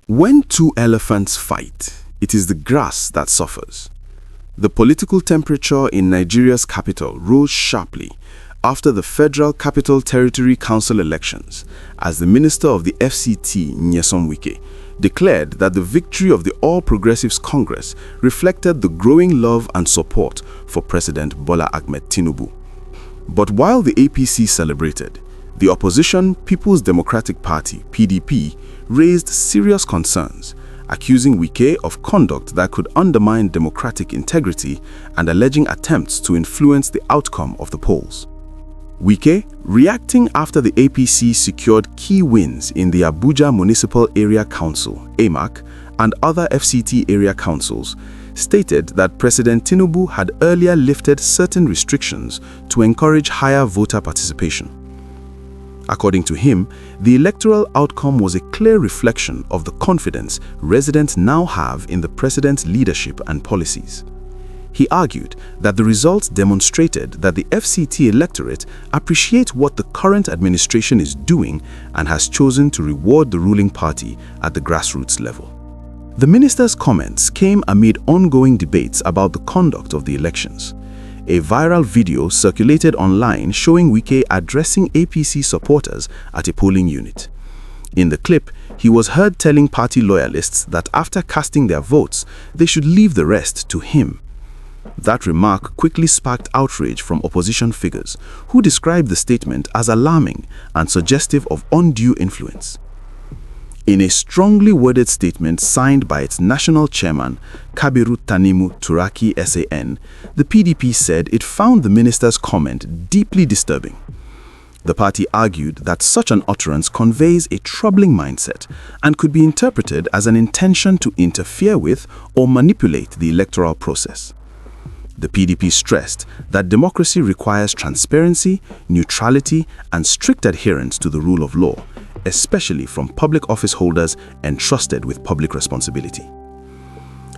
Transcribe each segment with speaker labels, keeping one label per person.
Speaker 1: When two elephants fight, it is the grass that suffers. The political temperature in Nigeria's capital rose sharply after the Federal Capital Territory Council elections, as the Minister of the FCT, Wike, declared that the victory of the All Progressives Congress reflected the growing love and support for President Bola Ahmed Tinubu. But while the APC celebrated, the opposition People's Democratic Party, PDP, raised serious concerns, accusing Wike of conduct that could undermine democratic integrity and alleging attempts to influence the outcome of the polls. Wike, reacting after the APC secured key wins in the Abuja Municipal Area Council (AMAC) and other FCT area councils, stated that President Tinubu had earlier lifted certain restrictions to encourage higher voter participation. According to him, the electoral outcome was a clear reflection of the confidence residents now have in the president's leadership and policies. He argued that the results demonstrated that the FCT electorate appreciate what the current administration is doing and has chosen to reward the ruling party at the grassroots level. The minister's comments came amid ongoing debates about the conduct of the elections. A viral video circulated online showing Wike addressing APC supporters at a polling unit. In the clip, he was heard telling party loyalists that after casting their votes, they should leave the rest to him. That remark quickly sparked outrage from opposition figures, who described the statement as alarming and suggestive of undue influence. In a strongly worded statement signed by its national chairman, Kabiru Tanimu Turaki SAN, the PDP said it found the minister's comment deeply disturbing. The party argued that such an utterance conveys a troubling mindset and could be interpreted as an intention to interfere with or manipulate the electoral process. The PDP stressed that democracy requires transparency, neutrality, and strict adherence to the rule of law, especially from public office holders entrusted with public responsibility.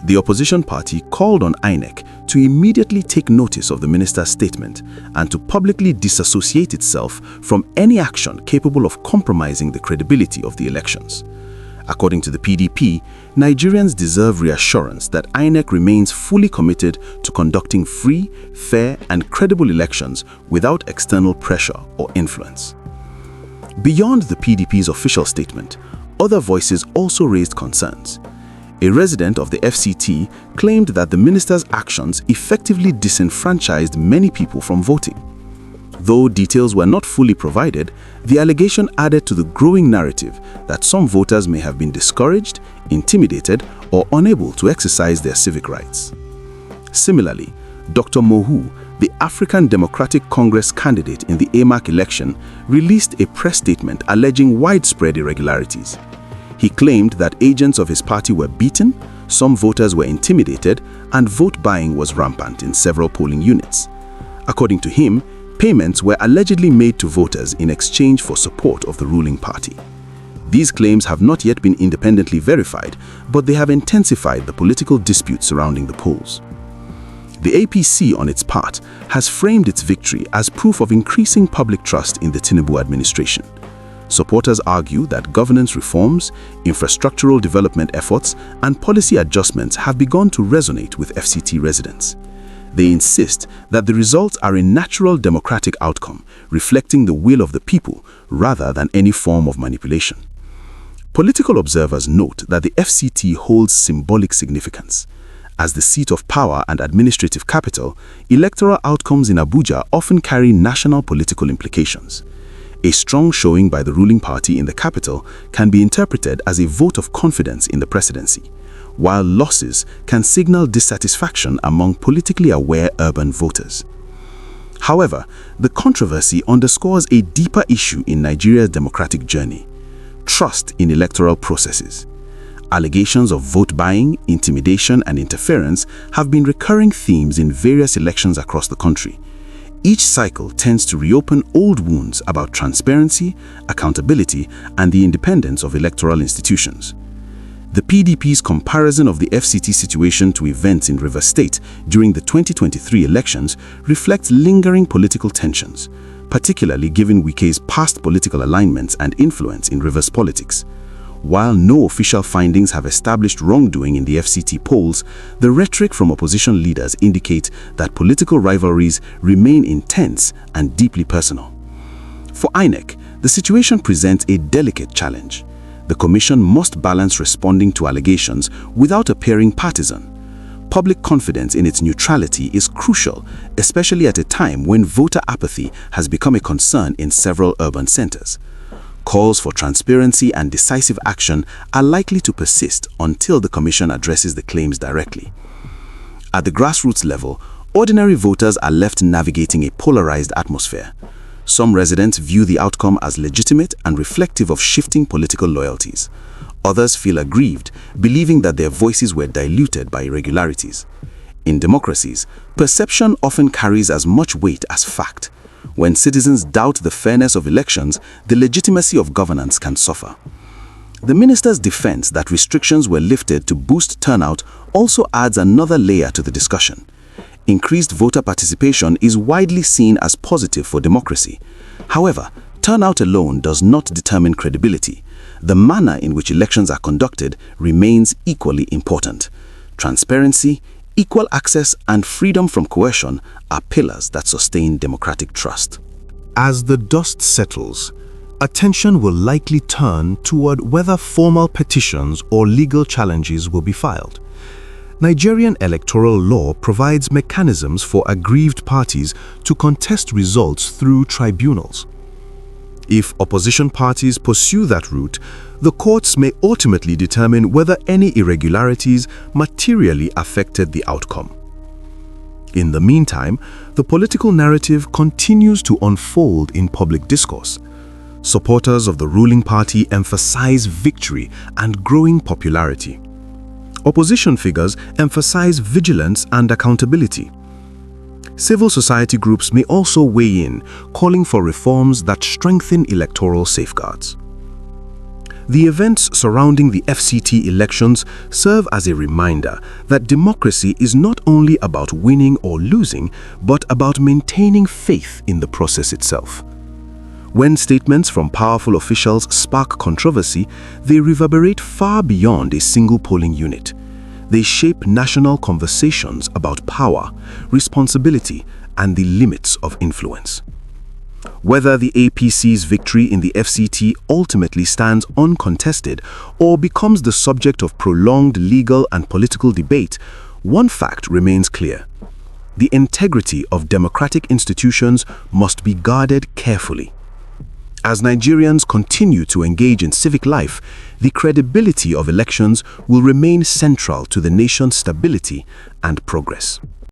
Speaker 1: The opposition party called on INEC to immediately take notice of the minister's statement and to publicly disassociate itself from any action capable of compromising the credibility of the elections. According to the PDP, Nigerians deserve reassurance that INEC remains fully committed to conducting free, fair, and credible elections without external pressure or influence. Beyond the PDP's official statement, other voices also raised concerns. A resident of the FCT claimed that the minister's actions effectively disenfranchised many people from voting. Though details were not fully provided, the allegation added to the growing narrative that some voters may have been discouraged, intimidated, or unable to exercise their civic rights. Similarly, Dr. Mohu, the African Democratic Congress candidate in the AMAC election, released a press statement alleging widespread irregularities. He claimed that agents of his party were beaten, some voters were intimidated, and vote buying was rampant in several polling units. According to him, payments were allegedly made to voters in exchange for support of the ruling party. These claims have not yet been independently verified, but they have intensified the political dispute surrounding the polls. The APC, on its part, has framed its victory as proof of increasing public trust in the Tinubu administration. Supporters argue that governance reforms, infrastructural development efforts, and policy adjustments have begun to resonate with FCT residents. They insist that the results are a natural democratic outcome, reflecting the will of the people rather than any form of manipulation. Political observers note that the FCT holds symbolic significance. As the seat of power and administrative capital, electoral outcomes in Abuja often carry national political implications. A strong showing by the ruling party in the capital can be interpreted as a vote of confidence in the presidency, while losses can signal dissatisfaction among politically aware urban voters. However, the controversy underscores a deeper issue in Nigeria's democratic journey: trust in electoral processes. Allegations of vote buying, intimidation, and interference have been recurring themes in various elections across the country. Each cycle tends to reopen old wounds about transparency, accountability, and the independence of electoral institutions. The PDP's comparison of the FCT situation to events in Rivers State during the 2023 elections reflects lingering political tensions, particularly given Wike's past political alignments and influence in Rivers politics. While no official findings have established wrongdoing in the FCT polls, the rhetoric from opposition leaders indicate that political rivalries remain intense and deeply personal. For INEC, the situation presents a delicate challenge. The Commission must balance responding to allegations without appearing partisan. Public confidence in its neutrality is crucial, especially at a time when voter apathy has become a concern in several urban centers. Calls for transparency and decisive action are likely to persist until the Commission addresses the claims directly. At the grassroots level, ordinary voters are left navigating a polarized atmosphere. Some residents view the outcome as legitimate and reflective of shifting political loyalties. Others feel aggrieved, believing that their voices were diluted by irregularities. In democracies, perception often carries as much weight as fact. When citizens doubt the fairness of elections, the legitimacy of governance can suffer. The minister's defense that restrictions were lifted to boost turnout also adds another layer to the discussion. Increased voter participation is widely seen as positive for democracy. However, turnout alone does not determine credibility. The manner in which elections are conducted remains equally important. Transparency, equal access, and freedom from coercion are pillars that sustain democratic trust.
Speaker 2: As the dust settles, attention will likely turn toward whether formal petitions or legal challenges will be filed. Nigerian electoral law provides mechanisms for aggrieved parties to contest results through tribunals. If opposition parties pursue that route, the courts may ultimately determine whether any irregularities materially affected the outcome. In the meantime, the political narrative continues to unfold in public discourse. Supporters of the ruling party emphasize victory and growing popularity. Opposition figures emphasize vigilance and accountability. Civil society groups may also weigh in, calling for reforms that strengthen electoral safeguards. The events surrounding the FCT elections serve as a reminder that democracy is not only about winning or losing, but about maintaining faith in the process itself. When statements from powerful officials spark controversy, they reverberate far beyond a single polling unit. They shape national conversations about power, responsibility, and the limits of influence. Whether the APC's victory in the FCT ultimately stands uncontested or becomes the subject of prolonged legal and political debate, one fact remains clear. The integrity of democratic institutions must be guarded carefully. As Nigerians continue to engage in civic life, the credibility of elections will remain central to the nation's stability and progress.